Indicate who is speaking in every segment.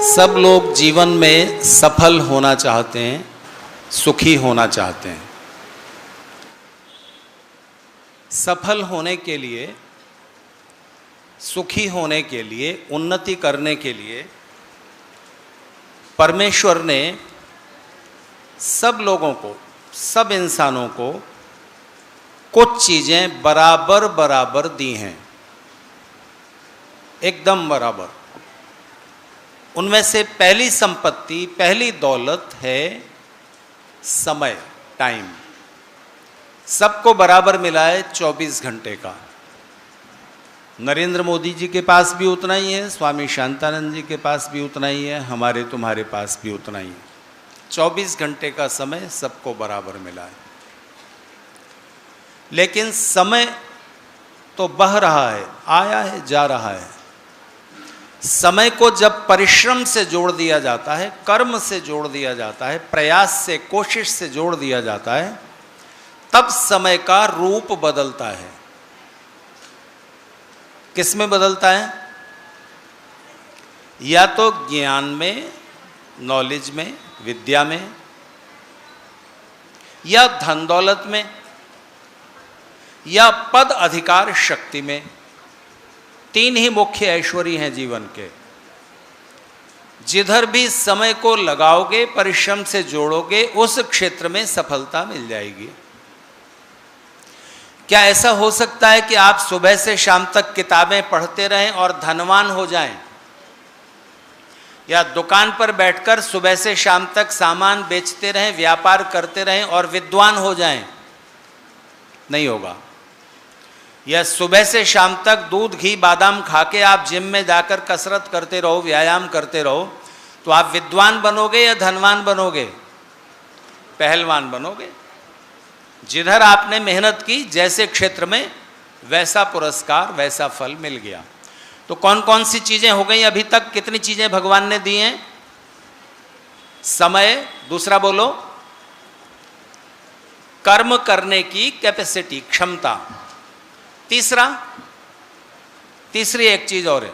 Speaker 1: सब लोग जीवन में सफल होना चाहते हैं, सुखी होना चाहते हैं। सफल होने के लिए, सुखी होने के लिए, उन्नति करने के लिए परमेश्वर ने सब लोगों को, सब इंसानों को कुछ चीज़ें बराबर बराबर दी हैं, एकदम बराबर। उनमें से पहली संपत्ति, पहली दौलत है समय, टाइम। सबको बराबर मिला है 24 घंटे का। नरेंद्र मोदी जी के पास भी उतना ही है, स्वामी शांतानंद जी के पास भी उतना ही है, हमारे तुम्हारे पास भी उतना ही है। 24 घंटे का समय सबको बराबर मिला है। लेकिन समय तो बह रहा है, आया है, जा रहा है। समय को जब परिश्रम से जोड़ दिया जाता है, कर्म से जोड़ दिया जाता है, प्रयास से, कोशिश से जोड़ दिया जाता है, तब समय का रूप बदलता है। किस में बदलता है? या तो ज्ञान में, नॉलेज में, विद्या में, या धन दौलत में, या पद अधिकार शक्ति में। तीन ही मुख्य ऐश्वर्य हैं जीवन के। जिधर भी समय को लगाओगे, परिश्रम से जोड़ोगे, उस क्षेत्र में सफलता मिल जाएगी। क्या ऐसा हो सकता है कि आप सुबह से शाम तक किताबें पढ़ते रहें और धनवान हो जाएं? या दुकान पर बैठकर सुबह से शाम तक सामान बेचते रहें, व्यापार करते रहें और विद्वान हो जाएं? नहीं होगा। या सुबह से शाम तक दूध, घी, बादाम खा के आप जिम में जाकर कसरत करते रहो, व्यायाम करते रहो, तो आप विद्वान बनोगे या धनवान बनोगे? पहलवान बनोगे। जिधर आपने मेहनत की, जैसे क्षेत्र में, वैसा पुरस्कार, वैसा फल मिल गया। तो कौन कौन सी चीजें हो गई अभी तक? कितनी चीजें भगवान ने दी हैं? समय, दूसरा बोलो, कर्म करने की कैपेसिटी, क्षमता। तीसरी एक चीज और है,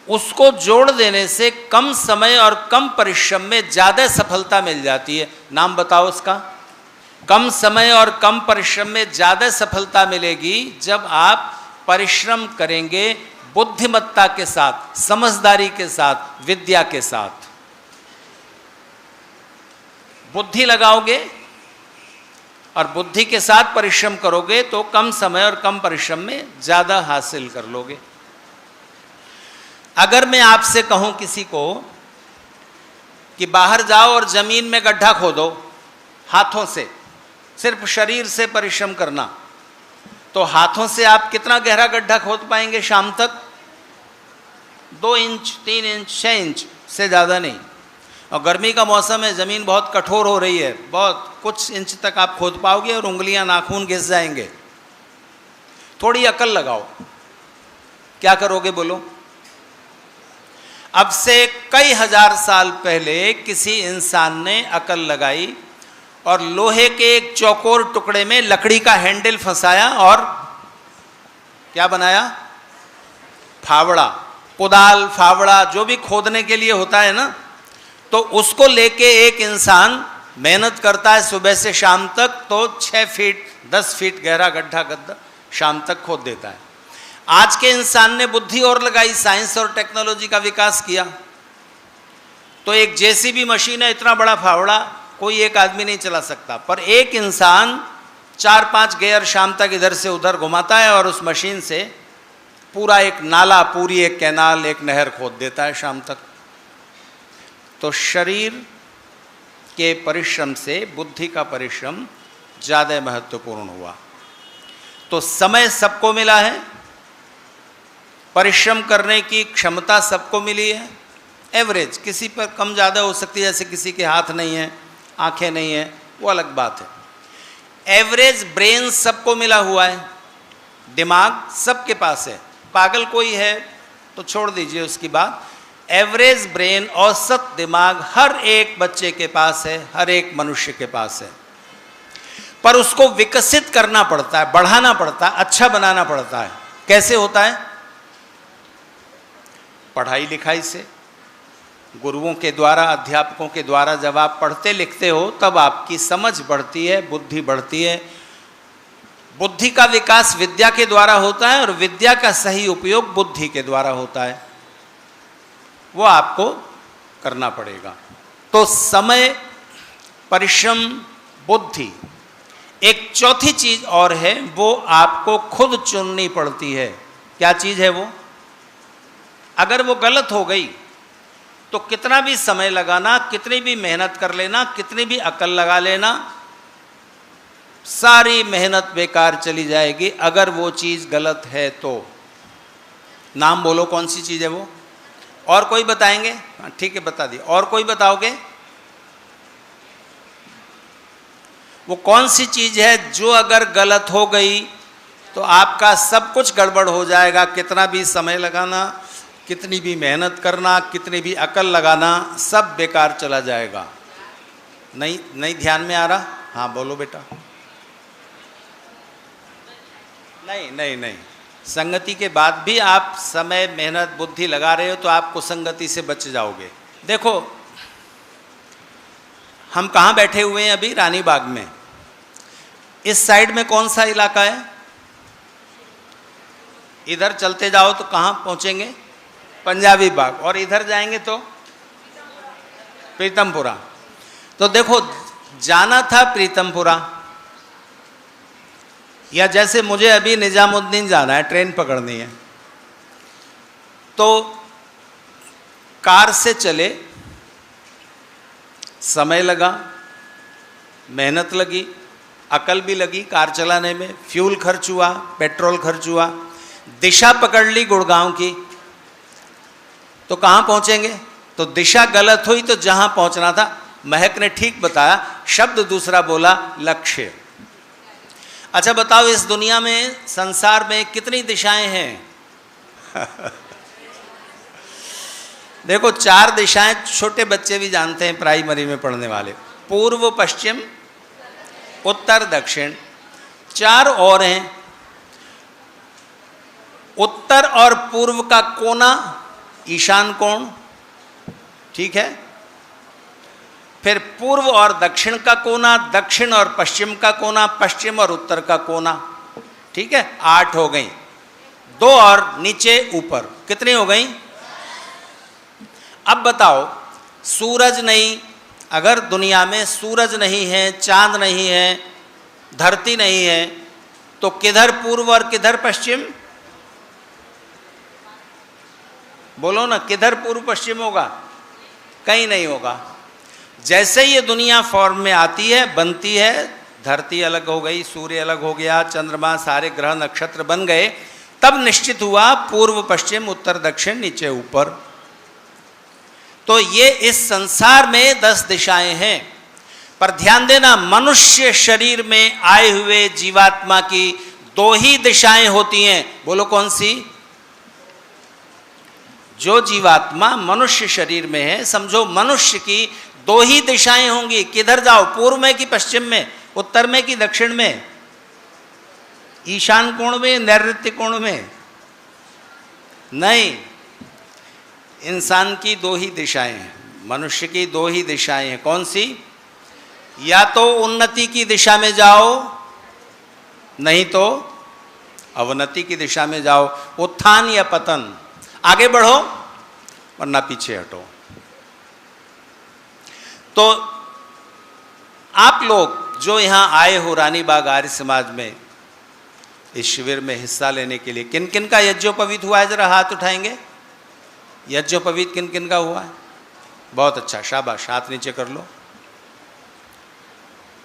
Speaker 1: उसको जोड़ देने से कम समय और कम परिश्रम में ज्यादा सफलता मिल जाती है। नाम बताओ उसका। कम समय और कम परिश्रम में ज्यादा सफलता मिलेगी जब आप परिश्रम करेंगे बुद्धिमत्ता के साथ, समझदारी के साथ, विद्या के साथ। बुद्धि लगाओगे और बुद्धि के साथ परिश्रम करोगे तो कम समय और कम परिश्रम में ज्यादा हासिल कर लोगे। अगर मैं आपसे कहूं किसी को कि बाहर जाओ और जमीन में गड्ढा खोदो, हाथों से, सिर्फ शरीर से परिश्रम करना, तो हाथों से आप कितना गहरा गड्ढा खोद पाएंगे शाम तक? 2 इंच, 3 इंच, 6 इंच से ज्यादा नहीं। और गर्मी का मौसम है, जमीन बहुत कठोर हो रही है, बहुत कुछ इंच तक आप खोद पाओगे और उंगलियां, नाखून घिस जाएंगे। थोड़ी अकल लगाओ, क्या करोगे बोलो? अब से कई हजार साल पहले किसी इंसान ने अकल लगाई और लोहे के एक चौकोर टुकड़े में लकड़ी का हैंडल फंसाया और क्या बनाया? फावड़ा, कुदाल, फावड़ा, जो भी खोदने के लिए होता है ना, तो उसको लेके एक इंसान मेहनत करता है सुबह से शाम तक, तो 6 फीट 10 फीट गहरा गड्ढा गड्ढा शाम तक खोद देता है। आज के इंसान ने बुद्धि और लगाई, साइंस और टेक्नोलॉजी का विकास किया, तो एक जेसीबी मशीन है, इतना बड़ा फावड़ा कोई एक आदमी नहीं चला सकता, पर एक इंसान 4-5 गियर शाम तक इधर से उधर घुमाता है और उस मशीन से पूरा एक नाला, पूरी एक कैनाल, एक नहर खोद देता है शाम तक। तो शरीर के परिश्रम से बुद्धि का परिश्रम ज़्यादा महत्वपूर्ण हुआ। तो समय सबको मिला है, परिश्रम करने की क्षमता सबको मिली है। एवरेज, किसी पर कम ज़्यादा हो सकती है, जैसे किसी के हाथ नहीं है, आंखें नहीं है, वो अलग बात है। एवरेज ब्रेन सबको मिला हुआ है, दिमाग सबके पास है। पागल कोई है तो छोड़ दीजिए उसकी बात। एवरेज ब्रेन, औसत दिमाग हर एक बच्चे के पास है, हर एक मनुष्य के पास है। पर उसको विकसित करना पड़ता है, बढ़ाना पड़ता है, अच्छा बनाना पड़ता है। कैसे होता है? पढ़ाई लिखाई से, गुरुओं के द्वारा, अध्यापकों के द्वारा जब आप पढ़ते लिखते हो तब आपकी समझ बढ़ती है, बुद्धि बढ़ती है। बुद्धि का विकास विद्या के द्वारा होता है और विद्या का सही उपयोग बुद्धि के द्वारा होता है, वो आपको करना पड़ेगा। तो समय, परिश्रम, बुद्धि। एक चौथी चीज और है, वो आपको खुद चुननी पड़ती है। क्या चीज है वो? अगर वो गलत हो गई तो कितना भी समय लगाना, कितनी भी मेहनत कर लेना, कितनी भी अकल लगा लेना, सारी मेहनत बेकार चली जाएगी अगर वो चीज गलत है तो। नाम बोलो, कौन सी चीज है वो? और कोई बताएंगे? हाँ ठीक है, बता दिए। और कोई बताओगे? वो कौन सी चीज है जो अगर गलत हो गई तो आपका सब कुछ गड़बड़ हो जाएगा? कितना भी समय लगाना, कितनी भी मेहनत करना, कितनी भी अकल लगाना, सब बेकार चला जाएगा। नहीं ध्यान में आ रहा? हाँ बोलो बेटा। नहीं, संगति के बाद भी आप समय, मेहनत, बुद्धि लगा रहे हो तो आप कुसंगति से बच जाओगे। देखो, हम कहाँ बैठे हुए हैं अभी? रानी बाग में। इस साइड में कौन सा इलाका है? इधर चलते जाओ तो कहाँ पहुँचेंगे? पंजाबी बाग। और इधर जाएंगे तो प्रीतमपुरा। तो देखो, जाना था प्रीतमपुरा, या जैसे मुझे अभी निजामुद्दीन जाना है, ट्रेन पकड़नी है, तो कार से चले, समय लगा, मेहनत लगी, अकल भी लगी कार चलाने में, फ्यूल खर्च हुआ, पेट्रोल खर्च हुआ, दिशा पकड़ ली गुड़गांव की, तो कहाँ पहुँचेंगे? तो दिशा गलत हुई तो जहाँ पहुँचना था, महक ने ठीक बताया, शब्द दूसरा बोला, लक्ष्य। अच्छा बताओ, इस दुनिया में, संसार में कितनी दिशाएं हैं? देखो, 4 दिशाएं छोटे बच्चे भी जानते हैं, प्राइमरी में पढ़ने वाले। पूर्व, पश्चिम, उत्तर, दक्षिण। 4 और हैं। उत्तर और पूर्व का कोना ईशान कोण, ठीक है। फिर पूर्व और दक्षिण का कोना, दक्षिण और पश्चिम का कोना, पश्चिम और उत्तर का कोना, ठीक है। 8 हो गई। 2 और नीचे ऊपर, कितनी हो गई? अब बताओ, सूरज नहीं, अगर दुनिया में सूरज नहीं है, चांद नहीं है, धरती नहीं है, तो किधर पूर्व और किधर पश्चिम? बोलो ना, किधर पूर्व पश्चिम होगा? कहीं नहीं होगा। जैसे ये दुनिया फॉर्म में आती है, बनती है, धरती अलग हो गई, सूर्य अलग हो गया, चंद्रमा, सारे ग्रह नक्षत्र बन गए, तब निश्चित हुआ पूर्व, पश्चिम, उत्तर, दक्षिण, नीचे, ऊपर। तो ये इस संसार में 10 दिशाएं हैं। पर ध्यान देना, मनुष्य शरीर में आए हुए जीवात्मा की 2 ही दिशाएं होती हैं। बोलो कौन सी? जो जीवात्मा मनुष्य शरीर में है, समझो मनुष्य की 2 ही दिशाएं होंगी। किधर जाओ? पूर्व में कि पश्चिम में? उत्तर में कि दक्षिण में? ईशान कोण में, नैऋत्य कोण में? नहीं, इंसान की 2 ही दिशाएं हैं, मनुष्य की 2 ही दिशाएं हैं। कौन सी? या तो उन्नति की दिशा में जाओ, नहीं तो अवनति की दिशा में जाओ। उत्थान या पतन, आगे बढ़ो वरना पीछे हटो। तो आप लोग जो यहाँ आए हो रानी बाग आर्य समाज में, इस शिविर में हिस्सा लेने के लिए, किन किन का यज्ञोपवीत हुआ है? जरा हाथ उठाएंगे। यज्ञोपवीत किन किन का हुआ है? बहुत अच्छा, शाबाश, हाथ नीचे कर लो।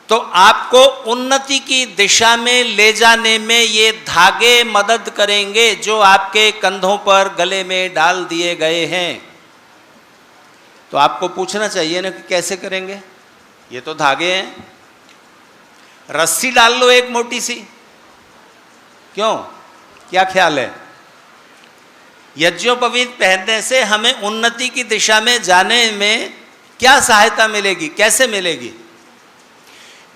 Speaker 1: तो आपको उन्नति की दिशा में ले जाने में ये धागे मदद करेंगे जो आपके कंधों पर, गले में डाल दिए गए हैं। तो आपको पूछना चाहिए ना कि कैसे करेंगे? ये तो धागे हैं, रस्सी डाल लो एक मोटी सी। क्यों? क्या ख्याल है? यज्ञोपवीत पहनने से हमें उन्नति की दिशा में जाने में क्या सहायता मिलेगी, कैसे मिलेगी?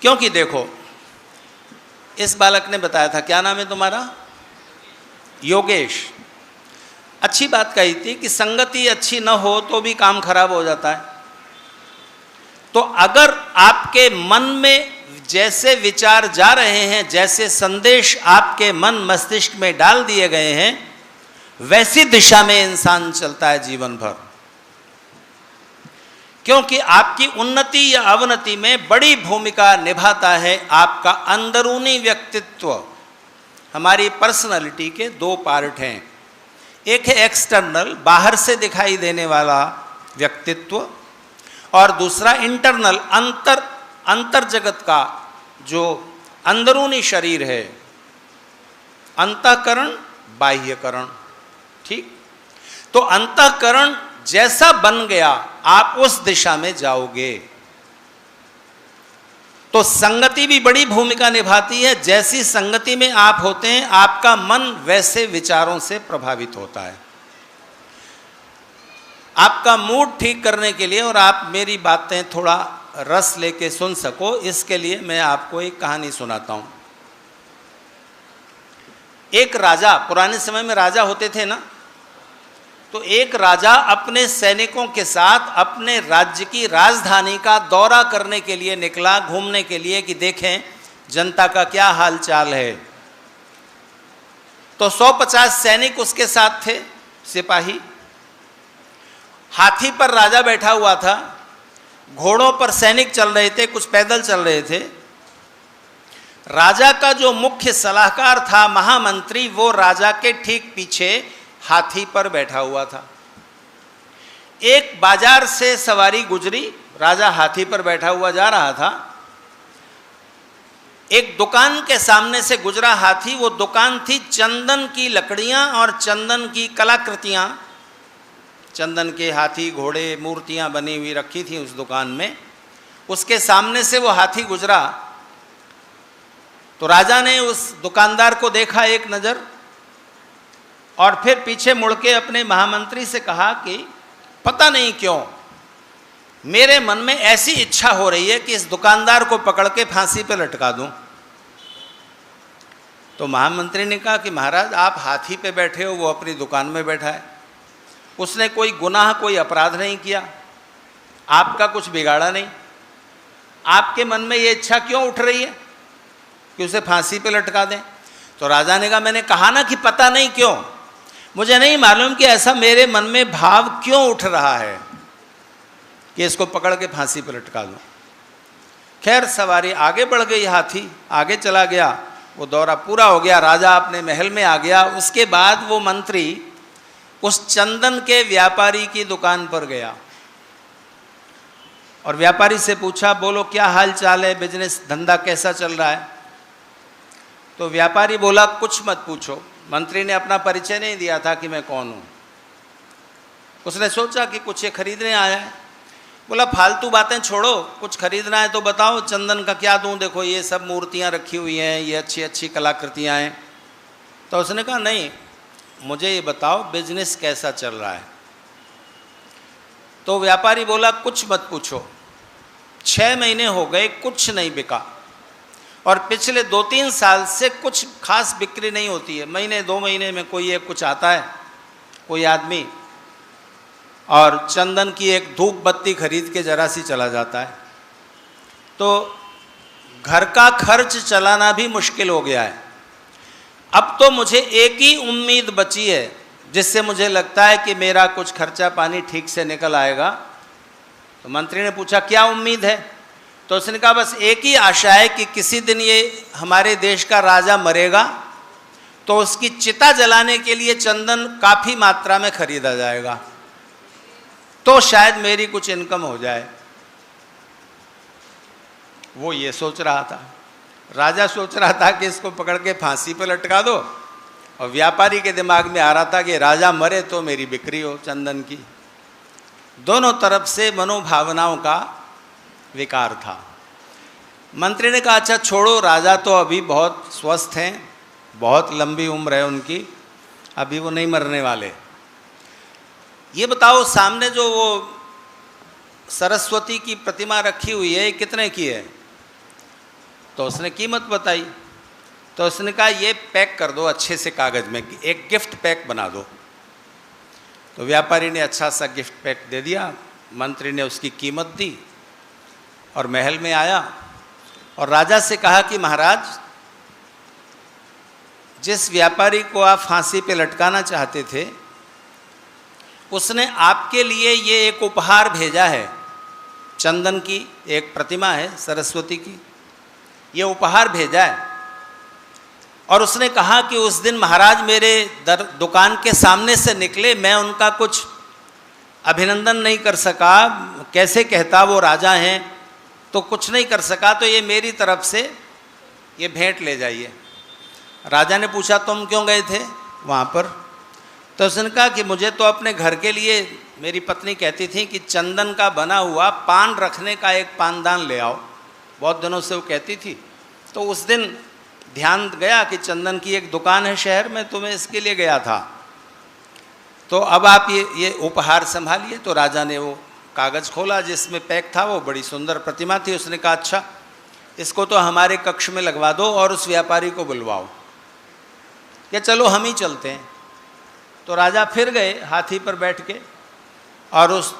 Speaker 1: क्योंकि देखो, इस बालक ने बताया था, क्या नाम है तुम्हारा? योगेश। अच्छी बात कही थी कि संगति अच्छी न हो तो भी काम खराब हो जाता है। तो अगर आपके मन में जैसे विचार जा रहे हैं, जैसे संदेश आपके मन मस्तिष्क में डाल दिए गए हैं, वैसी दिशा में इंसान चलता है जीवन भर। क्योंकि आपकी उन्नति या अवनति में बड़ी भूमिका निभाता है आपका अंदरूनी व्यक्तित्व। हमारी पर्सनालिटी के दो पार्ट हैं, एक है एक्सटर्नल, बाहर से दिखाई देने वाला व्यक्तित्व, और दूसरा इंटरनल, अंतर जगत का जो अंदरूनी शरीर है, अंतःकरण बाह्यकरण। ठीक, तो अंतःकरण जैसा बन गया आप उस दिशा में जाओगे। तो संगति भी बड़ी भूमिका निभाती है। जैसी संगति में आप होते हैं आपका मन वैसे विचारों से प्रभावित होता है। आपका मूड ठीक करने के लिए, और आप मेरी बातें थोड़ा रस लेके सुन सको, इसके लिए मैं आपको एक कहानी सुनाता हूं। एक राजा, पुराने समय में राजा होते थे ना, तो एक राजा अपने सैनिकों के साथ अपने राज्य की राजधानी का दौरा करने के लिए निकला, घूमने के लिए, कि देखें जनता का क्या हाल चाल है। तो 150 सैनिक उसके साथ थे, सिपाही। हाथी पर राजा बैठा हुआ था, घोड़ों पर सैनिक चल रहे थे, कुछ पैदल चल रहे थे। राजा का जो मुख्य सलाहकार था, महामंत्री, वो राजा के ठीक पीछे हाथी पर बैठा हुआ था। एक बाजार से सवारी गुजरी, राजा हाथी पर बैठा हुआ जा रहा था। एक दुकान के सामने से गुजरा हाथी, वो दुकान थी चंदन की लकड़ियां और चंदन की कलाकृतियां, चंदन के हाथी घोड़े मूर्तियां बनी हुई रखी थी उस दुकान में। उसके सामने से वो हाथी गुजरा तो राजा ने उस दुकानदार को देखा एक नज़र, और फिर पीछे मुड़ के अपने महामंत्री से कहा कि पता नहीं क्यों मेरे मन में ऐसी इच्छा हो रही है कि इस दुकानदार को पकड़ के फांसी पे लटका दूं। तो महामंत्री ने कहा कि महाराज, आप हाथी पे बैठे हो, वो अपनी दुकान में बैठा है, उसने कोई गुनाह, कोई अपराध नहीं किया, आपका कुछ बिगाड़ा नहीं, आपके मन में ये इच्छा क्यों उठ रही है कि उसे फांसी पे लटका दें? तो राजा ने कहा, मैंने कहा ना कि पता नहीं क्यों, मुझे नहीं मालूम कि ऐसा मेरे मन में भाव क्यों उठ रहा है कि इसको पकड़ के फांसी पे लटका दूं। खैर सवारी आगे बढ़ गई, हाथी आगे चला गया, वो दौरा पूरा हो गया, राजा अपने महल में आ गया। उसके बाद वो मंत्री उस चंदन के व्यापारी की दुकान पर गया और व्यापारी से पूछा, बोलो क्या हाल चाल है, बिजनेस धंधा कैसा चल रहा है? तो व्यापारी बोला, कुछ मत पूछो। मंत्री ने अपना परिचय नहीं दिया था कि मैं कौन हूँ। उसने सोचा कि कुछ ये खरीदने आया है। बोला, फालतू बातें छोड़ो, कुछ खरीदना है तो बताओ, चंदन का क्या दूँ, देखो ये सब मूर्तियाँ रखी हुई हैं, ये अच्छी अच्छी कलाकृतियाँ हैं। तो उसने कहा, नहीं, मुझे ये बताओ बिजनेस कैसा चल रहा है। तो व्यापारी बोला, कुछ मत पूछो, 6 महीने हो गए कुछ नहीं बिका, और पिछले 2-3 साल से कुछ खास बिक्री नहीं होती है। महीने 2 महीने में कोई एक कुछ आता है, कोई आदमी, और चंदन की एक धूप बत्ती खरीद के जरा सी चला जाता है। तो घर का खर्च चलाना भी मुश्किल हो गया है। अब तो मुझे एक ही उम्मीद बची है जिससे मुझे लगता है कि मेरा कुछ खर्चा पानी ठीक से निकल आएगा। तो मंत्री ने पूछा, क्या उम्मीद है? तो उसने कहा, बस एक ही आशा है कि किसी दिन ये हमारे देश का राजा मरेगा तो उसकी चिता जलाने के लिए चंदन काफ़ी मात्रा में खरीदा जाएगा, तो शायद मेरी कुछ इनकम हो जाए। वो ये सोच रहा था, राजा सोच रहा था कि इसको पकड़ के फांसी पर लटका दो, और व्यापारी के दिमाग में आ रहा था कि राजा मरे तो मेरी बिक्री हो चंदन की। दोनों तरफ से मनोभावनाओं का विकार था। मंत्री ने कहा, अच्छा छोड़ो, राजा तो अभी बहुत स्वस्थ हैं, बहुत लंबी उम्र है उनकी, अभी वो नहीं मरने वाले। ये बताओ, सामने जो वो सरस्वती की प्रतिमा रखी हुई है, कितने की है? तो उसने कीमत बताई। तो उसने कहा, ये पैक कर दो अच्छे से कागज़ में, एक गिफ्ट पैक बना दो। तो व्यापारी ने अच्छा सा गिफ्ट पैक दे दिया, मंत्री ने उसकी कीमत दी और महल में आया और राजा से कहा कि महाराज, जिस व्यापारी को आप फांसी पे लटकाना चाहते थे उसने आपके लिए ये एक उपहार भेजा है, चंदन की एक प्रतिमा है सरस्वती की, ये उपहार भेजा है। और उसने कहा कि उस दिन महाराज मेरे दुकान के सामने से निकले, मैं उनका कुछ अभिनंदन नहीं कर सका, कैसे कहता, वो राजा हैं तो कुछ नहीं कर सका, तो ये मेरी तरफ से ये भेंट ले जाइए। राजा ने पूछा तुम क्यों गए थे वहाँ पर? तो उसने कहा कि मुझे तो अपने घर के लिए मेरी पत्नी कहती थी कि चंदन का बना हुआ पान रखने का एक पानदान ले आओ, बहुत दिनों से वो कहती थी। तो उस दिन ध्यान गया कि चंदन की एक दुकान है शहर में, तो मैं इसके लिए गया था, तो अब आप ये उपहार संभालिए। तो राजा ने वो कागज़ खोला जिसमें पैक था, वो बड़ी सुंदर प्रतिमा थी। उसने कहा अच्छा, इसको तो हमारे कक्ष में लगवा दो और उस व्यापारी को बुलवाओ। क्या चलो हम ही चलते हैं। तो राजा फिर गए हाथी पर बैठ के और उस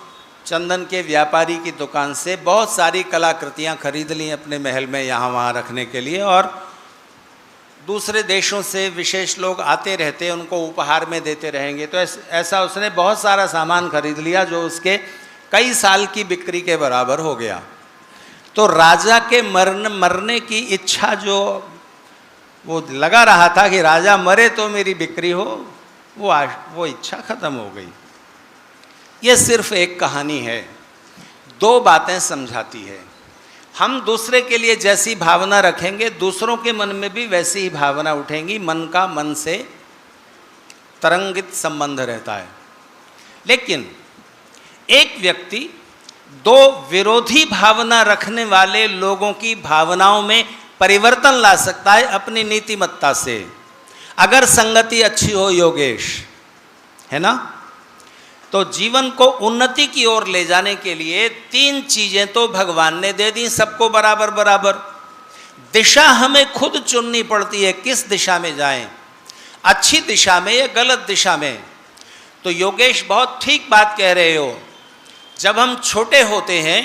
Speaker 1: चंदन के व्यापारी की दुकान से बहुत सारी कलाकृतियाँ खरीद ली अपने महल में यहाँ वहाँ रखने के लिए। और दूसरे देशों से विशेष लोग आते रहते, उनको उपहार में देते रहेंगे। तो ऐसा उसने बहुत सारा सामान खरीद लिया जो उसके कई साल की बिक्री के बराबर हो गया। तो राजा के मरने की इच्छा जो वो लगा रहा था कि राजा मरे तो मेरी बिक्री हो, वो इच्छा खत्म हो गई। ये सिर्फ एक कहानी है, दो बातें समझाती है। हम दूसरे के लिए जैसी भावना रखेंगे दूसरों के मन में भी वैसी ही भावना उठेंगी। मन का मन से तरंगित संबंध रहता है। लेकिन एक व्यक्ति दो विरोधी भावना रखने वाले लोगों की भावनाओं में परिवर्तन ला सकता है अपनी नीतिमत्ता से, अगर संगति अच्छी हो योगेश, है ना। तो जीवन को उन्नति की ओर ले जाने के लिए तीन चीजें तो भगवान ने दे दी सबको बराबर बराबर। दिशा हमें खुद चुननी पड़ती है, किस दिशा में जाएं, अच्छी दिशा में या गलत दिशा में। तो योगेश बहुत ठीक बात कह रहे हो। जब हम छोटे होते हैं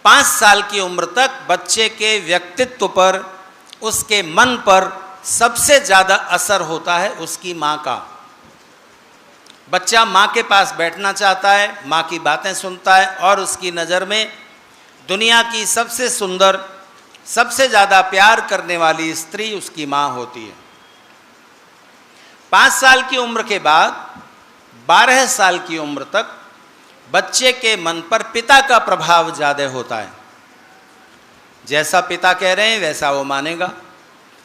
Speaker 1: 5 साल की उम्र तक बच्चे के व्यक्तित्व पर, उसके मन पर सबसे ज़्यादा असर होता है उसकी माँ का। बच्चा माँ के पास बैठना चाहता है, माँ की बातें सुनता है और उसकी नज़र में दुनिया की सबसे सुंदर, सबसे ज़्यादा प्यार करने वाली स्त्री उसकी माँ होती है। 5 साल की उम्र के बाद 12 साल की उम्र तक बच्चे के मन पर पिता का प्रभाव ज़्यादा होता है। जैसा पिता कह रहे हैं वैसा वो मानेगा।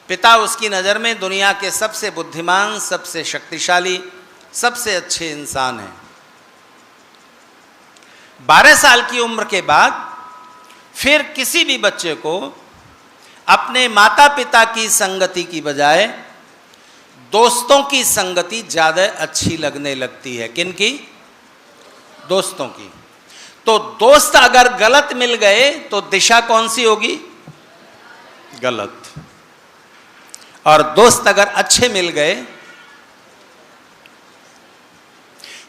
Speaker 1: पिता उसकी नज़र में दुनिया के सबसे बुद्धिमान, सबसे शक्तिशाली, सबसे अच्छे इंसान हैं। 12 साल की उम्र के बाद फिर किसी भी बच्चे को अपने माता पिता की संगति की बजाय दोस्तों की संगति ज़्यादा अच्छी लगने लगती है। किनकी? दोस्तों की। तो दोस्त अगर गलत मिल गए तो दिशा कौन सी होगी? गलत। और दोस्त अगर अच्छे मिल गए,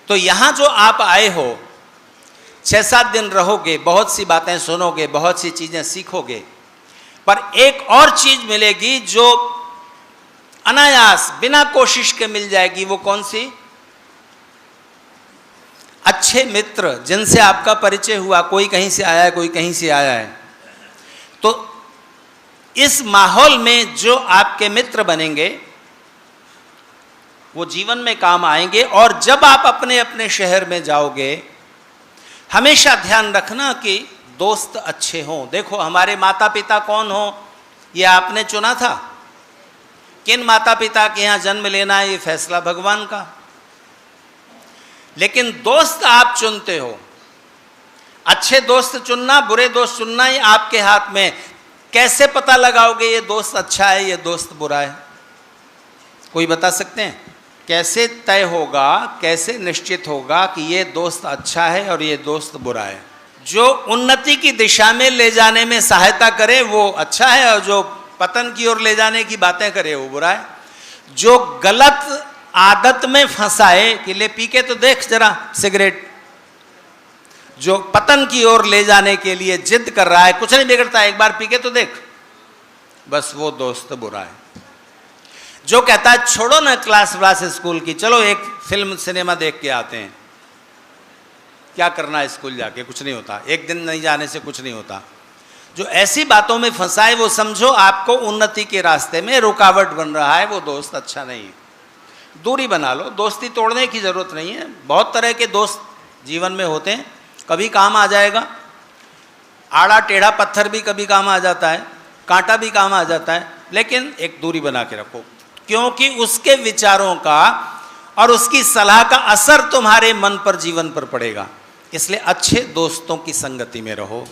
Speaker 1: तो यहां जो आप आए हो 6-7 दिन रहोगे, बहुत सी बातें सुनोगे, बहुत सी चीजें सीखोगे, पर एक और चीज मिलेगी जो अनायास बिना कोशिश के मिल जाएगी। वो कौन सी? अच्छे मित्र जिनसे आपका परिचय हुआ। कोई कहीं से आया है, कोई कहीं से आया है। तो इस माहौल में जो आपके मित्र बनेंगे वो जीवन में काम आएंगे। और जब आप अपने अपने शहर में जाओगे, हमेशा ध्यान रखना कि दोस्त अच्छे हों। देखो, हमारे माता पिता कौन हो ये आपने चुना था। किन माता पिता के यहाँ जन्म लेना है ये फैसला भगवान का। लेकिन दोस्त आप चुनते हो। अच्छे दोस्त चुनना, बुरे दोस्त चुनना ही आपके हाथ में। कैसे पता लगाओगे ये दोस्त अच्छा है, ये दोस्त बुरा है? कोई बता सकते हैं? कैसे तय होगा, कैसे निश्चित होगा कि ये दोस्त अच्छा है और ये दोस्त बुरा है? जो उन्नति की दिशा में ले जाने में सहायता करे वो अच्छा है, और जो पतन की ओर ले जाने की बातें करे वो बुरा है। जो गलत आदत में फंसाए कि ले पी के तो देख जरा सिगरेट, जो पतन की ओर ले जाने के लिए जिद कर रहा है, कुछ नहीं बिगड़ता, एक बार पी के तो देख, बस वो दोस्त बुरा है। जो कहता है छोड़ो ना क्लास व्लास स्कूल की, चलो एक फिल्म सिनेमा देख के आते हैं, क्या करना है स्कूल जाके, कुछ नहीं होता, एक दिन नहीं जाने से कुछ नहीं होता। जो ऐसी बातों में फंसाए वो समझो आपको उन्नति के रास्ते में रुकावट बन रहा है, वो दोस्त अच्छा नहीं है, दूरी बना लो। दोस्ती तोड़ने की जरूरत नहीं है, बहुत तरह के दोस्त जीवन में होते हैं, कभी काम आ जाएगा, आड़ा टेढ़ा पत्थर भी कभी काम आ जाता है, कांटा भी काम आ जाता है, लेकिन एक दूरी बना के रखो, क्योंकि उसके विचारों का और उसकी सलाह का असर तुम्हारे मन पर, जीवन पर पड़ेगा। इसलिए अच्छे दोस्तों की संगति में रहो।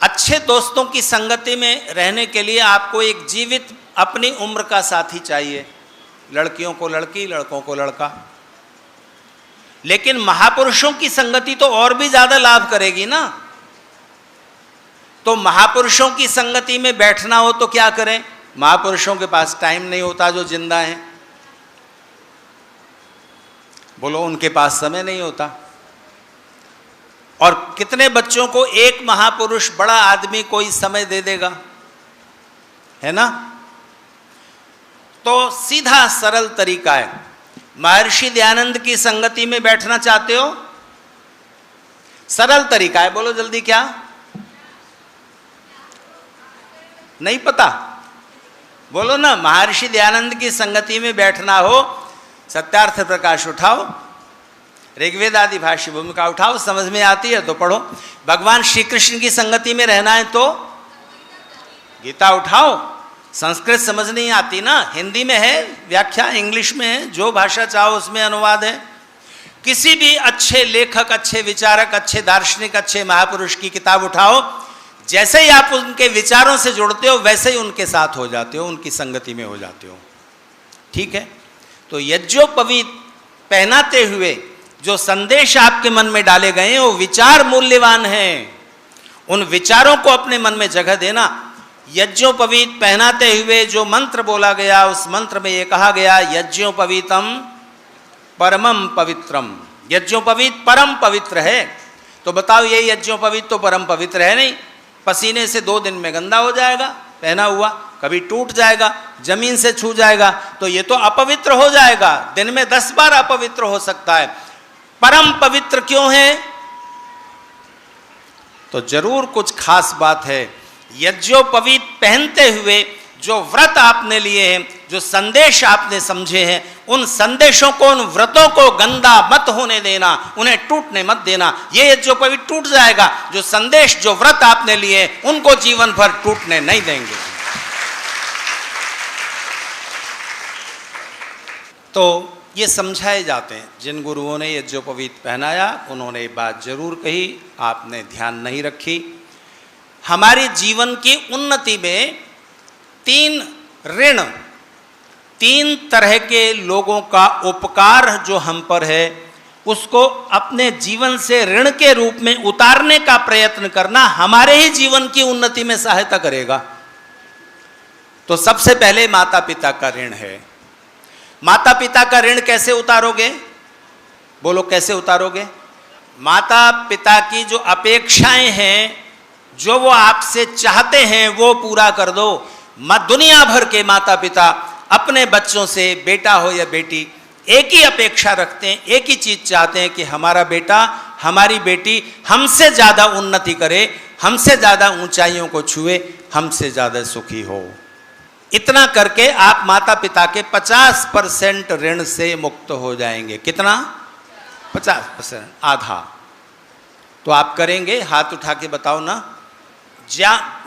Speaker 1: अच्छे दोस्तों की संगति में रहने के लिए आपको एक जीवित अपनी उम्र का साथी चाहिए, लड़कियों को लड़की, लड़कों को लड़का। लेकिन महापुरुषों की संगति तो और भी ज्यादा लाभ करेगी ना। तो महापुरुषों की संगति में बैठना हो तो क्या करें? महापुरुषों के पास टाइम नहीं होता जो जिंदा हैं, बोलो उनके पास समय नहीं होता। और कितने बच्चों को एक महापुरुष, बड़ा आदमी कोई समय दे देगा, है ना। तो सीधा सरल तरीका है, महर्षि दयानंद की संगति में बैठना चाहते हो, सरल तरीका है, बोलो जल्दी, क्या नहीं पता? बोलो ना। महर्षि दयानंद की संगति में बैठना हो, सत्यार्थ प्रकाश उठाओ, ऋग्वेद आदि भाष्य भूमिका उठाओ, समझ में आती है तो पढ़ो। भगवान श्री कृष्ण की संगति में रहना है तो गीता उठाओ। संस्कृत समझ नहीं आती ना, हिंदी में है व्याख्या, इंग्लिश में है, जो भाषा चाहो उसमें अनुवाद है। किसी भी अच्छे लेखक, अच्छे विचारक, अच्छे दार्शनिक, अच्छे महापुरुष की किताब उठाओ, जैसे ही आप उनके विचारों से जुड़ते हो वैसे ही उनके साथ हो जाते हो, उनकी संगति में हो जाते हो। ठीक है। तो यज्ञोपवीत पहनाते हुए जो संदेश आपके मन में डाले गए हैं वो विचार मूल्यवान हैं, उन विचारों को अपने मन में जगह देना। यज्ञोपवीत पहनाते हुए जो मंत्र बोला गया, उस मंत्र में ये कहा गया, यज्ञोपवीतम परमम पवित्रम। यज्ञोपवीत परम पवित्र है। तो बताओ ये यज्ञोपवीत तो परम पवित्र है नहीं, पसीने से 2 दिन में गंदा हो जाएगा, पहना हुआ कभी टूट जाएगा, जमीन से छू जाएगा, तो ये तो अपवित्र हो जाएगा, दिन में 10 बार अपवित्र हो सकता है। परम पवित्र क्यों है? तो जरूर कुछ खास बात है। यज्ञोपवीत पहनते हुए जो व्रत आपने लिए हैं, जो संदेश आपने समझे हैं, उन संदेशों को, उन व्रतों को गंदा मत होने देना, उन्हें टूटने मत देना। ये यज्ञोपवीत टूट जाएगा, जो संदेश, जो व्रत आपने लिए उनको जीवन भर टूटने नहीं देंगे। तो ये समझाए जाते हैं। जिन गुरुओं ने यज्ञोपवीत पहनाया उन्होंने ये बात जरूर कही, आपने ध्यान नहीं रखी। हमारी जीवन की उन्नति में 3 ऋण, 3 तरह के लोगों का उपकार जो हम पर है, उसको अपने जीवन से ऋण के रूप में उतारने का प्रयत्न करना हमारे ही जीवन की उन्नति में सहायता करेगा। तो सबसे पहले माता पिता का ऋण है। माता पिता का ऋण कैसे उतारोगे? बोलो कैसे उतारोगे? माता पिता की जो अपेक्षाएं हैं, जो वो आपसे चाहते हैं, वो पूरा कर दो। दुनिया भर के माता पिता अपने बच्चों से, बेटा हो या बेटी, एक ही अपेक्षा रखते हैं, एक ही चीज चाहते हैं कि हमारा बेटा, हमारी बेटी हमसे ज्यादा उन्नति करे, हमसे ज्यादा ऊंचाइयों को छुए, हमसे ज्यादा सुखी हो। इतना करके आप माता पिता के 50% ऋण से मुक्त हो जाएंगे। कितना? 50%, आधा। तो आप करेंगे? हाथ उठा के बताओ ना।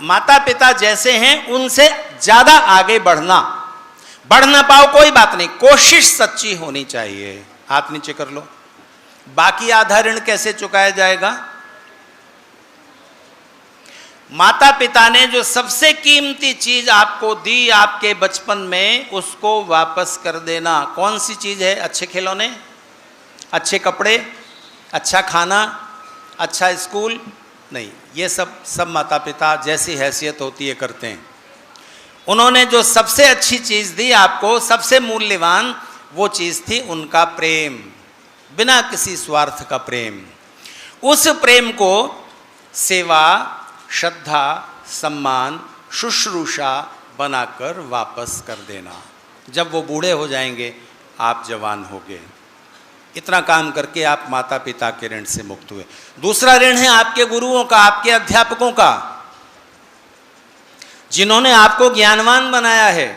Speaker 1: माता पिता जैसे हैं उनसे ज्यादा आगे बढ़ना। बढ़ ना पाओ कोई बात नहीं, कोशिश सच्ची होनी चाहिए। हाथ नीचे कर लो। बाकी आधा ऋण कैसे चुकाया जाएगा? माता पिता ने जो सबसे कीमती चीज आपको दी आपके बचपन में, उसको वापस कर देना। कौन सी चीज है? अच्छे खिलौने, अच्छे कपड़े, अच्छा खाना, अच्छा स्कूल नहीं, ये सब माता पिता जैसी हैसियत होती है करते हैं। उन्होंने जो सबसे अच्छी चीज दी आपको, सबसे मूल्यवान, वो चीज थी उनका प्रेम, बिना किसी स्वार्थ का प्रेम। उस प्रेम को सेवा, श्रद्धा, सम्मान, शुश्रूषा बनाकर वापस कर देना। जब वो बूढ़े हो जाएंगे, आप जवान होगे। इतना काम करके आप माता पिता के ऋण से मुक्त हुए। दूसरा ऋण है आपके गुरुओं का, आपके अध्यापकों का, जिन्होंने आपको ज्ञानवान बनाया है।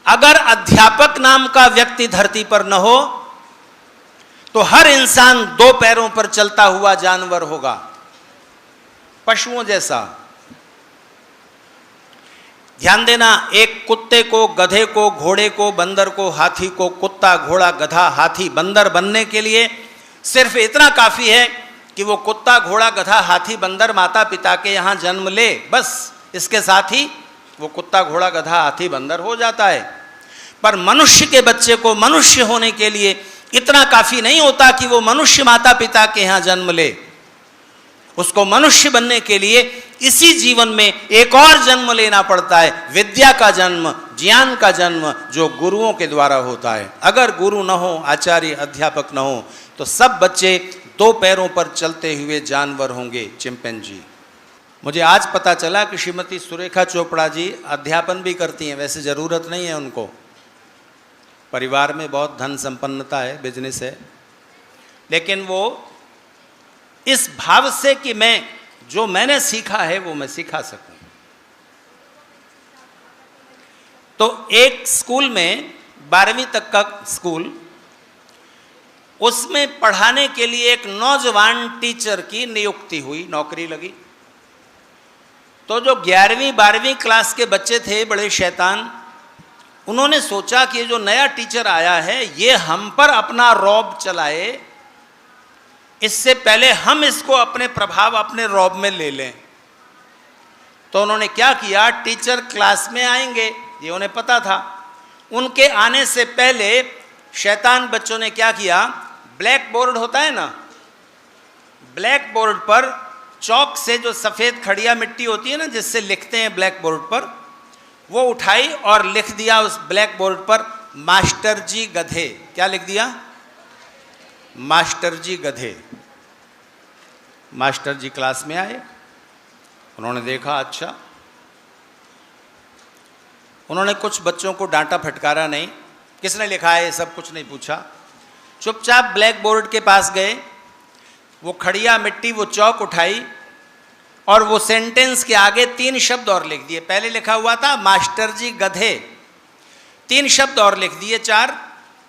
Speaker 1: अगर अध्यापक नाम का व्यक्ति धरती पर न हो तो हर इंसान दो पैरों पर चलता हुआ जानवर होगा, पशुओं जैसा। ध्यान देना, एक कुत्ते को, गधे को, घोड़े को, बंदर को, हाथी को, कुत्ता, घोड़ा, गधा, हाथी, बंदर बनने के लिए सिर्फ इतना काफी है कि वो कुत्ता, घोड़ा, गधा, हाथी, बंदर माता पिता के यहां जन्म ले, बस। इसके साथ ही वो कुत्ता, घोड़ा, गधा, हाथी, बंदर हो जाता है। पर मनुष्य के बच्चे को मनुष्य होने के लिए इतना काफी नहीं होता कि वो मनुष्य माता पिता के यहां जन्म ले। उसको मनुष्य बनने के लिए इसी जीवन में एक और जन्म लेना पड़ता है, विद्या का जन्म, ज्ञान का जन्म, जो गुरुओं के द्वारा होता है। अगर गुरु न हो, आचार्य, अध्यापक न हो, तो सब बच्चे दो पैरों पर चलते हुए जानवर होंगे, चिंपैंजी। मुझे आज पता चला कि श्रीमती सुरेखा चोपड़ा जी अध्यापन भी करती हैं। वैसे ज़रूरत नहीं है उनको, परिवार में बहुत धन संपन्नता है, बिजनेस है, लेकिन वो इस भाव से कि मैं जो मैंने सीखा है वो मैं सिखा सकूं। तो एक स्कूल में 12वीं तक का स्कूल, उसमें पढ़ाने के लिए एक नौजवान टीचर की नियुक्ति हुई, नौकरी लगी। तो जो 11वीं 12वीं क्लास के बच्चे थे, बड़े शैतान, उन्होंने सोचा कि ये जो नया टीचर आया है ये हम पर अपना रौब चलाए, इससे पहले हम इसको अपने प्रभाव, अपने रौब में ले लें। तो उन्होंने क्या किया, टीचर क्लास में आएंगे, ये उन्हें पता था। उनके आने से पहले शैतान बच्चों ने क्या किया, ब्लैक बोर्ड होता है ना, ब्लैक बोर्ड पर चौक से जो सफ़ेद खड़िया मिट्टी होती है ना, जिससे लिखते हैं ब्लैक बोर्ड पर, वो उठाई और लिख दिया उस ब्लैक बोर्ड पर, मास्टर जी गधे। क्या लिख दिया, मास्टर जी गधे। मास्टर जी क्लास में आए, उन्होंने देखा, अच्छा। उन्होंने कुछ बच्चों को डांटा फटकारा नहीं, किसने लिखा है ये सब कुछ नहीं पूछा, चुपचाप ब्लैक बोर्ड के पास गए, वो खड़िया मिट्टी, वो चौक उठाई और वो सेंटेंस के आगे 3 शब्द और लिख दिए। पहले लिखा हुआ था मास्टर जी गधे, 3 शब्द और लिख दिए, 4,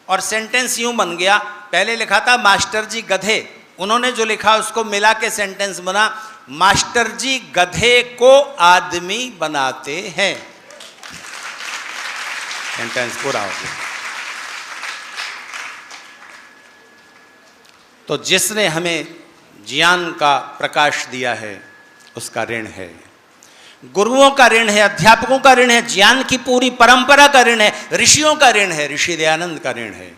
Speaker 1: और सेंटेंस यूं बन गया। पहले लिखा था मास्टर जी गधे, उन्होंने जो लिखा उसको मिला के सेंटेंस बना, मास्टर जी गधे को आदमी बनाते हैं। सेंटेंस पूरा हो गया। तो जिसने हमें ज्ञान का प्रकाश दिया है उसका ऋण है, गुरुओं का ऋण है, अध्यापकों का ऋण है, ज्ञान की पूरी परंपरा का ऋण है, ऋषियों का ऋण है, ऋषि दयानंद का ऋण है।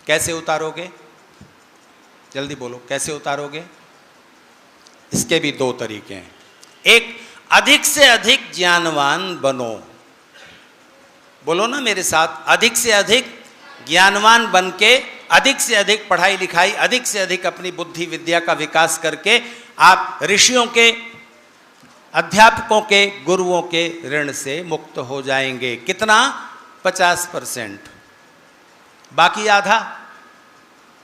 Speaker 1: कैसे उतारोगे, जल्दी बोलो, कैसे उतारोगे? इसके भी 2 तरीके हैं। एक, अधिक से अधिक ज्ञानवान बनो। बोलो ना मेरे साथ, अधिक से अधिक ज्ञानवान बन के, अधिक से अधिक पढ़ाई लिखाई, अधिक से अधिक अपनी बुद्धि विद्या का विकास करके आप ऋषियों के, अध्यापकों के, गुरुओं के ऋण से मुक्त हो जाएंगे। कितना? 50%। बाकी आधा,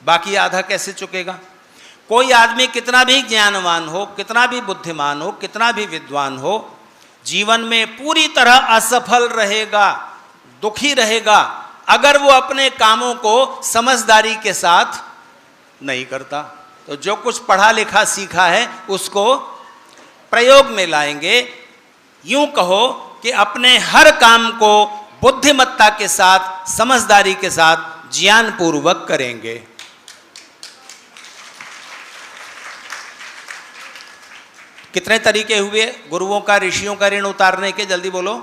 Speaker 1: बाकी आधा कैसे चुकेगा? कोई आदमी कितना भी ज्ञानवान हो, कितना भी बुद्धिमान हो, कितना भी विद्वान हो, जीवन में पूरी तरह असफल रहेगा, दुखी रहेगा, अगर वो अपने कामों को समझदारी के साथ नहीं करता। तो जो कुछ पढ़ा लिखा सीखा है उसको प्रयोग में लाएंगे। यूं कहो कि अपने हर काम को बुद्धिमत्ता के साथ, समझदारी के साथ, ज्ञान पूर्वक करेंगे। कितने तरीके हुए गुरुओं का, ऋषियों का ऋण उतारने के? जल्दी बोलो।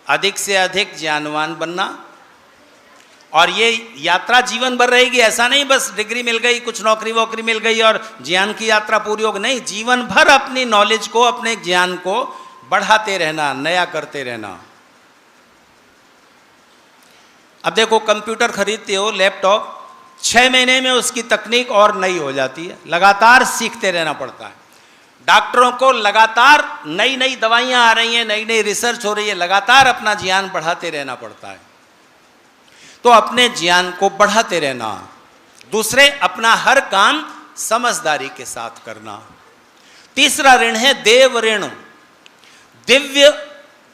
Speaker 1: अधिक से अधिक ज्ञानवान बनना, और ये यात्रा जीवन भर रहेगी। ऐसा नहीं बस डिग्री मिल गई, कुछ नौकरी वोकरी मिल गई और ज्ञान की यात्रा पूरी हो गई। नहीं, जीवन भर अपनी नॉलेज को, अपने ज्ञान को बढ़ाते रहना, नया करते रहना। अब देखो कंप्यूटर खरीदते हो, लैपटॉप, 6 महीने में उसकी तकनीक और नई हो जाती है, लगातार सीखते रहना पड़ता है। डॉक्टरों को लगातार नई नई दवाइयां आ रही हैं, नई नई रिसर्च हो रही है, लगातार अपना ज्ञान बढ़ाते रहना पड़ता है। तो अपने ज्ञान को बढ़ाते रहना। दूसरे, अपना हर काम समझदारी के साथ करना। तीसरा ऋण है देव ऋण, दिव्य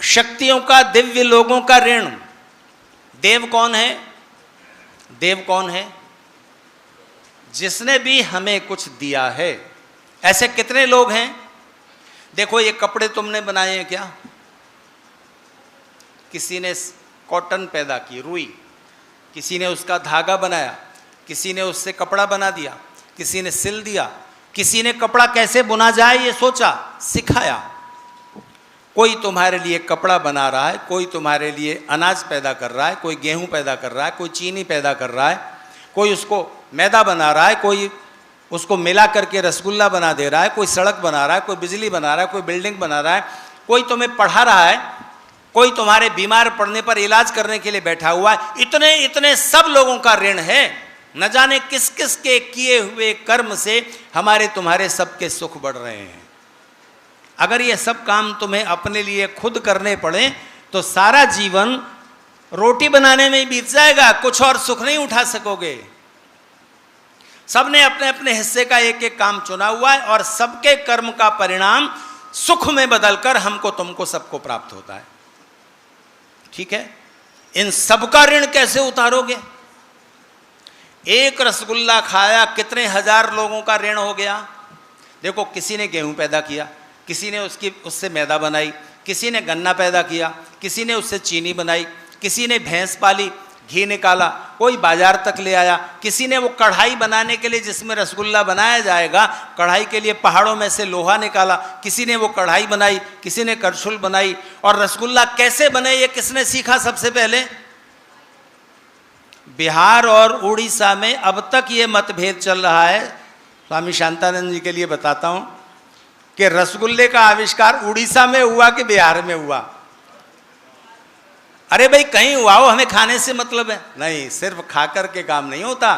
Speaker 1: शक्तियों का, दिव्य लोगों का ऋण। देव कौन है? देव कौन है? जिसने भी हमें कुछ दिया है। ऐसे कितने लोग हैं? देखो ये कपड़े तुमने बनाए हैं क्या? किसी ने कॉटन पैदा की, रुई, किसी ने उसका धागा बनाया, किसी ने उससे कपड़ा बना दिया, किसी ने सिल दिया, किसी ने कपड़ा कैसे बुना जाए ये सोचा, सिखाया। कोई तुम्हारे लिए कपड़ा बना रहा है, कोई तुम्हारे लिए अनाज पैदा कर रहा है, कोई गेहूं पैदा कर रहा है, कोई चीनी पैदा कर रहा है, कोई उसको मैदा बना रहा है, कोई उसको मिला करके रसगुल्ला बना दे रहा है, कोई सड़क बना रहा है, कोई बिजली बना रहा है, कोई बिल्डिंग बना रहा है, कोई तुम्हें पढ़ा रहा है, कोई तुम्हारे बीमार पड़ने पर इलाज करने के लिए बैठा हुआ है। इतने इतने सब लोगों का ऋण है। न जाने किस किस के किए हुए कर्म से हमारे तुम्हारे सबके सुख बढ़ रहे हैं। अगर ये सब काम तुम्हें अपने लिए खुद करने पड़े तो सारा जीवन रोटी बनाने में ही बीत जाएगा, कुछ और सुख नहीं उठा सकोगे। सबने अपने अपने हिस्से का एक एक काम चुना हुआ है और सबके कर्म का परिणाम सुख में बदलकर हमको तुमको सबको प्राप्त होता है। ठीक है, इन सबका ऋण कैसे उतारोगे? एक रसगुल्ला खाया, कितने हजार लोगों का ऋण हो गया। देखो, किसी ने गेहूं पैदा किया, किसी ने उससे मैदा बनाई, किसी ने गन्ना पैदा किया, किसी ने उससे चीनी बनाई, किसी ने भैंस पाली, घी निकाला, कोई बाजार तक ले आया, किसी ने वो कढ़ाई बनाने के लिए जिसमें रसगुल्ला बनाया जाएगा, कढ़ाई के लिए पहाड़ों में से लोहा निकाला, किसी ने वो कढ़ाई बनाई, किसी ने करछुल बनाई। और रसगुल्ला कैसे बने ये किसने सीखा सबसे पहले? बिहार और उड़ीसा में अब तक ये मतभेद चल रहा है। स्वामी शांतानंद जी के लिए बताता हूं कि रसगुल्ले का आविष्कार उड़ीसा में हुआ कि बिहार में हुआ। अरे भाई, कहीं हुआ हो, हमें खाने से मतलब है नहीं, सिर्फ खाकर के काम नहीं होता।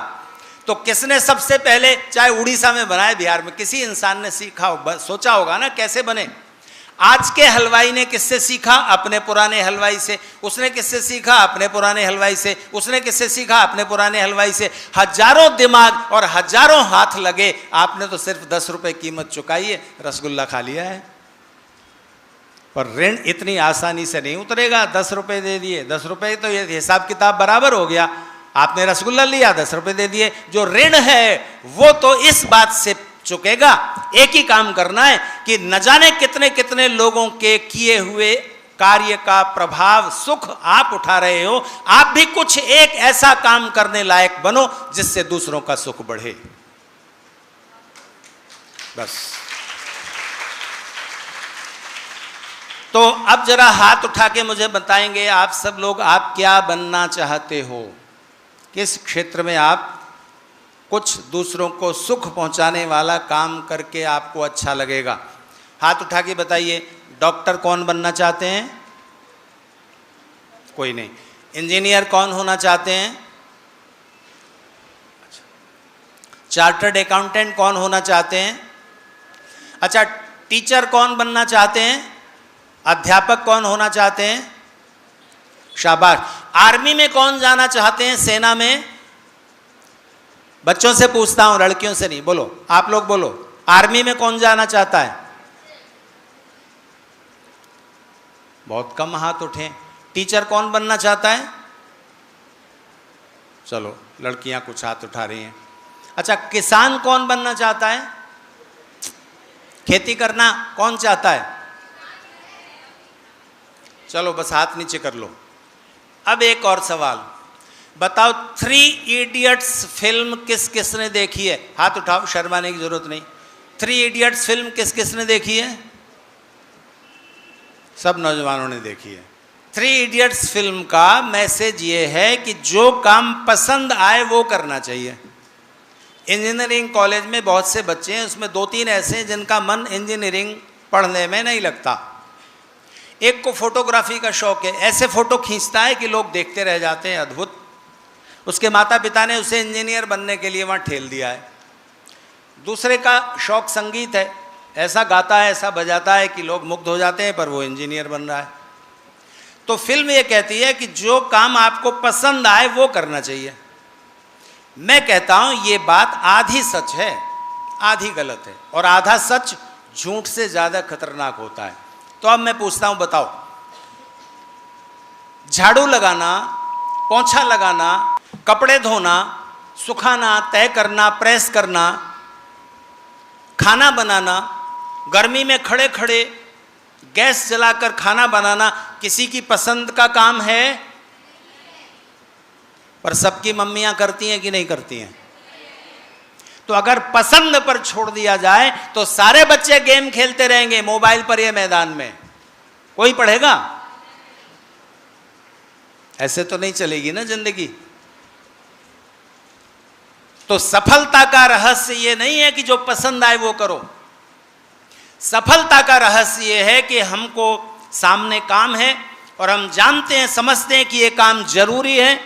Speaker 1: तो किसने सबसे पहले, चाहे उड़ीसा में बनाए बिहार में, किसी इंसान ने सीखा हो, सोचा होगा ना कैसे बने। आज के हलवाई ने किससे सीखा? अपने पुराने हलवाई से। उसने किससे सीखा? अपने पुराने हलवाई से। उसने किससे सीखा? अपने पुराने हलवाई से। हजारों दिमाग और हजारों हाथ लगे, आपने तो सिर्फ 10 रुपए कीमत चुकाई है, रसगुल्ला खा लिया है। पर ऋण इतनी आसानी से नहीं उतरेगा। 10 रुपए दे दिए, 10 रुपए तो ये हिसाब किताब बराबर हो गया। आपने रसगुल्ला लिया, 10 रुपए दे दिए। जो ऋण है वो तो इस बात से चुकेगा। एक ही काम करना है कि न जाने कितने कितने लोगों के किए हुए कार्य का प्रभाव, सुख आप उठा रहे हो। आप भी कुछ एक ऐसा काम करने लायक बनो जिससे दूसरों का सुख बढ़े। बस। तो अब जरा हाथ उठा के मुझे बताएंगे आप सब लोग, आप क्या बनना चाहते हो? किस क्षेत्र में आप कुछ दूसरों को सुख पहुंचाने वाला काम करके आपको अच्छा लगेगा? हाथ उठा के बताइए। डॉक्टर कौन बनना चाहते हैं? कोई नहीं। इंजीनियर कौन होना चाहते हैं? चार्टर्ड अकाउंटेंट कौन होना चाहते हैं? अच्छा, टीचर कौन बनना चाहते हैं? अध्यापक कौन होना चाहते हैं? शाबाश। आर्मी में कौन जाना चाहते हैं? सेना में? बच्चों से पूछता हूं, लड़कियों से नहीं। बोलो, आप लोग बोलो, आर्मी में कौन जाना चाहता है? बहुत कम हाथ उठे। टीचर कौन बनना चाहता है? चलो, लड़कियां कुछ हाथ उठा रही हैं। अच्छा, किसान कौन बनना चाहता है? खेती करना कौन चाहता है? चलो बस हाथ नीचे कर लो। अब एक और सवाल बताओ, 3 इडियट्स फिल्म किस किसने देखी है? हाथ उठाओ, शर्माने की जरूरत नहीं। 3 इडियट्स फिल्म किस किसने देखी है? सब नौजवानों ने देखी है। 3 इडियट्स फिल्म का मैसेज ये है कि जो काम पसंद आए वो करना चाहिए। इंजीनियरिंग कॉलेज में बहुत से बच्चे हैं, उसमें 2-3 ऐसे हैं जिनका मन इंजीनियरिंग पढ़ने में नहीं लगता। एक को फोटोग्राफी का शौक है, ऐसे फोटो खींचता है कि लोग देखते रह जाते हैं, अद्भुत। उसके माता पिता ने उसे इंजीनियर बनने के लिए वहाँ ठेल दिया है। दूसरे का शौक संगीत है, ऐसा गाता है, ऐसा बजाता है कि लोग मुग्ध हो जाते हैं, पर वो इंजीनियर बन रहा है। तो फिल्म ये कहती है कि जो काम आपको पसंद आए वो करना चाहिए। मैं कहता हूं ये बात आधी सच है, आधी गलत है, और आधा सच झूठ से ज्यादा खतरनाक होता है। तो अब मैं पूछता हूं, बताओ, झाड़ू लगाना, पोंछा लगाना, कपड़े धोना, सुखाना, तय करना, प्रेस करना, खाना बनाना, गर्मी में खड़े खड़े गैस जलाकर खाना बनाना किसी की पसंद का काम है? पर सबकी मम्मियां करती हैं कि नहीं करती हैं? तो अगर पसंद पर छोड़ दिया जाए तो सारे बच्चे गेम खेलते रहेंगे मोबाइल पर या मैदान में, कोई पढ़ेगा? ऐसे तो नहीं चलेगी ना जिंदगी। तो सफलता का रहस्य ये नहीं है कि जो पसंद आए वो करो। सफलता का रहस्य ये है कि हमको सामने काम है और हम जानते हैं, समझते हैं कि ये काम जरूरी है,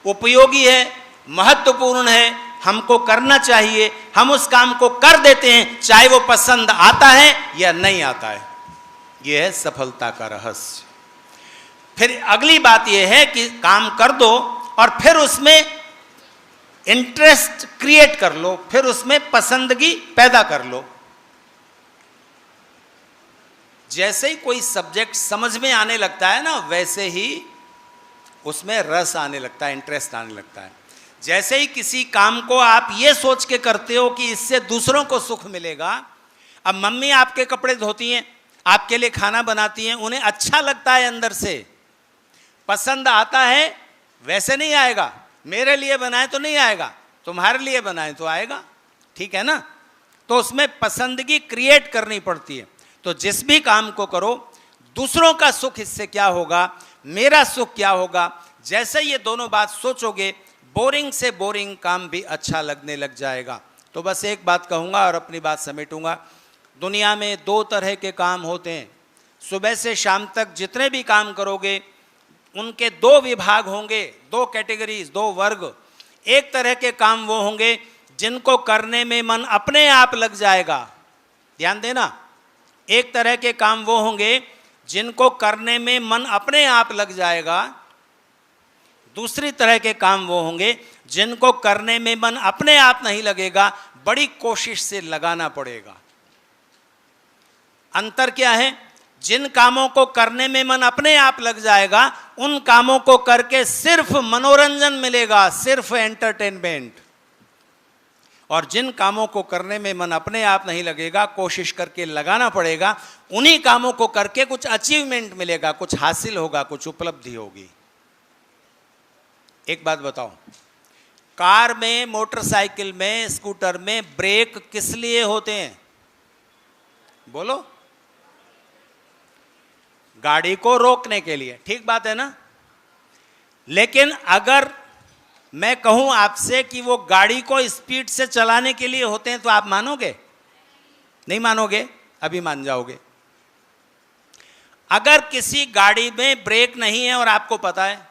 Speaker 1: उपयोगी है, महत्वपूर्ण है, हमको करना चाहिए, हम उस काम को कर देते हैं, चाहे वो पसंद आता है या नहीं आता है। यह है सफलता का रहस्य। फिर अगली बात यह है कि काम कर दो और फिर उसमें इंटरेस्ट क्रिएट कर लो, फिर उसमें पसंदगी पैदा कर लो। जैसे ही कोई सब्जेक्ट समझ में आने लगता है ना, वैसे ही उसमें रस आने लगता है, इंटरेस्ट आने लगता है। जैसे ही किसी काम को आप ये सोच के करते हो कि इससे दूसरों को सुख मिलेगा। अब मम्मी आपके कपड़े धोती हैं, आपके लिए खाना बनाती हैं, उन्हें अच्छा लगता है, अंदर से पसंद आता है, वैसे नहीं आएगा। मेरे लिए बनाए तो नहीं आएगा, तुम्हारे लिए बनाए तो आएगा, ठीक है ना? तो उसमें पसंदगी क्रिएट करनी पड़ती है। तो जिस भी काम को करो, दूसरों का सुख इससे क्या होगा, मेरा सुख क्या होगा, जैसे ये दोनों बात सोचोगे, बोरिंग से बोरिंग काम भी अच्छा लगने लग जाएगा। तो बस एक बात कहूँगा और अपनी बात समेटूंगा। दुनिया में दो तरह के काम होते हैं। सुबह से शाम तक जितने भी काम करोगे उनके दो विभाग होंगे, दो कैटेगरीज, दो वर्ग। एक तरह के काम वो होंगे जिनको करने में मन अपने आप लग जाएगा, ध्यान देना। एक तरह के काम वो होंगे जिनको करने में मन अपने आप लग जाएगा। दूसरी तरह के काम वो होंगे जिनको करने में मन अपने आप नहीं लगेगा, बड़ी कोशिश से लगाना पड़ेगा। अंतर क्या है? जिन कामों को करने में मन अपने आप लग जाएगा, उन कामों को करके सिर्फ मनोरंजन मिलेगा, सिर्फ एंटरटेनमेंट। और जिन कामों को करने में मन अपने आप नहीं लगेगा, कोशिश करके लगाना पड़ेगा, उन्हीं कामों को करके कुछ अचीवमेंट मिलेगा, कुछ हासिल होगा, कुछ उपलब्धि होगी। एक बात बताओ, कार में, मोटरसाइकिल में, स्कूटर में ब्रेक किस लिए होते हैं? बोलो। गाड़ी को रोकने के लिए, ठीक बात है ना? लेकिन अगर मैं कहूं आपसे कि वो गाड़ी को स्पीड से चलाने के लिए होते हैं, तो आप मानोगे? नहीं मानोगे, अभी मान जाओगे। अगर किसी गाड़ी में ब्रेक नहीं है और आपको पता है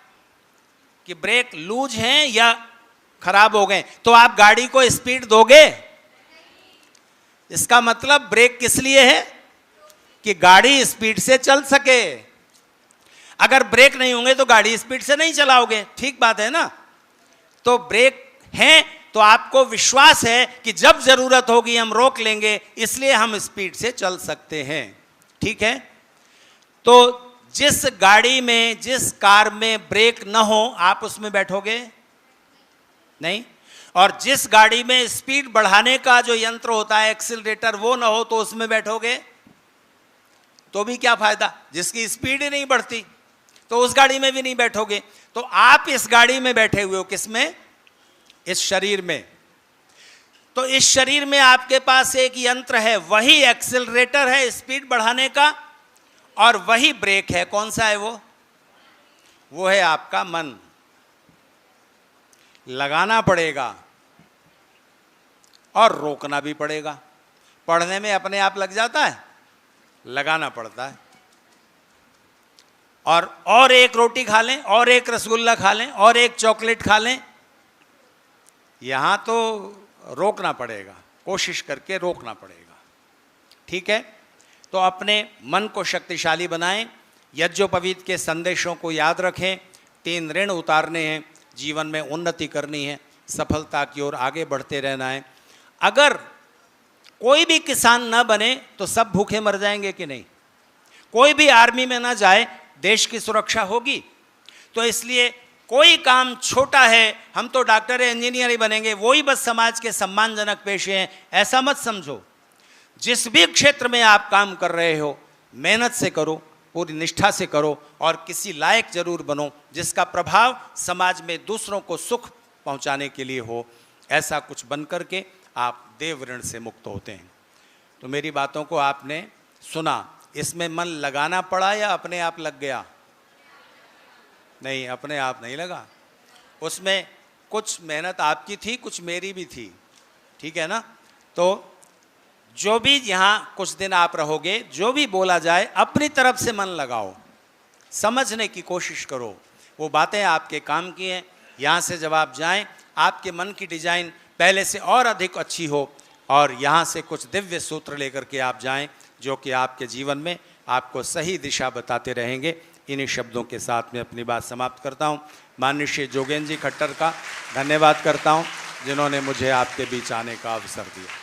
Speaker 1: कि ब्रेक लूज हैं या खराब हो गए, तो आप गाड़ी को स्पीड दोगे? इसका मतलब ब्रेक किस लिए है? कि गाड़ी स्पीड से चल सके। अगर ब्रेक नहीं होंगे तो गाड़ी स्पीड से नहीं चलाओगे, ठीक बात है ना? तो ब्रेक हैं तो आपको विश्वास है कि जब जरूरत होगी हम रोक लेंगे, इसलिए हम स्पीड से चल सकते हैं, ठीक है? तो जिस गाड़ी में, जिस कार में ब्रेक न हो, आप उसमें बैठोगे नहीं। और जिस गाड़ी में स्पीड बढ़ाने का जो यंत्र होता है, एक्सीलरेटर, वो ना हो, तो उसमें बैठोगे तो भी क्या फायदा? जिसकी स्पीड ही नहीं बढ़ती, तो उस गाड़ी में भी नहीं बैठोगे। तो आप इस गाड़ी में बैठे हुए हो, किसमें? इस शरीर में। तो इस शरीर में आपके पास एक यंत्र है, वही एक्सीलरेटर है स्पीड बढ़ाने का, और वही ब्रेक है। कौन सा है वो? वो है आपका मन। लगाना पड़ेगा और रोकना भी पड़ेगा। पढ़ने में अपने आप लग जाता है, लगाना पड़ता है। और एक रोटी खा लें, और एक रसगुल्ला खा लें, और एक चॉकलेट खा लें, यहां तो रोकना पड़ेगा, कोशिश करके रोकना पड़ेगा। ठीक है, तो अपने मन को शक्तिशाली बनाएं, यज्ञोपवीत के संदेशों को याद रखें। 3 ऋण उतारने हैं, जीवन में उन्नति करनी है, सफलता की ओर आगे बढ़ते रहना है। अगर कोई भी किसान न बने तो सब भूखे मर जाएंगे कि नहीं? कोई भी आर्मी में ना जाए, देश की सुरक्षा होगी? तो इसलिए कोई काम छोटा है, हम तो डॉक्टर है, इंजीनियर ही बनेंगे, वही बस समाज के सम्मानजनक पेशे हैं, ऐसा मत समझो। जिस भी क्षेत्र में आप काम कर रहे हो, मेहनत से करो, पूरी निष्ठा से करो, और किसी लायक जरूर बनो जिसका प्रभाव समाज में दूसरों को सुख पहुंचाने के लिए हो। ऐसा कुछ बन करके आप देव ऋण से मुक्त होते हैं। तो मेरी बातों को आपने सुना, इसमें मन लगाना पड़ा या अपने आप लग गया? नहीं, अपने आप नहीं लगा, उसमें कुछ मेहनत आपकी थी, कुछ मेरी भी थी। ठीक है ना? तो जो भी यहाँ कुछ दिन आप रहोगे, जो भी बोला जाए अपनी तरफ से मन लगाओ, समझने की कोशिश करो, वो बातें आपके काम की हैं। यहाँ से जब आप जाएं, आपके मन की डिजाइन पहले से और अधिक अच्छी हो, और यहाँ से कुछ दिव्य सूत्र लेकर के आप जाएं जो कि आपके जीवन में आपको सही दिशा बताते रहेंगे। इन्हीं शब्दों के साथ मैं अपनी बात समाप्त करता हूँ। माननीय श्री जोगेंद्र जी खट्टर का धन्यवाद करता हूँ, जिन्होंने मुझे आपके बीच आने का अवसर दिया।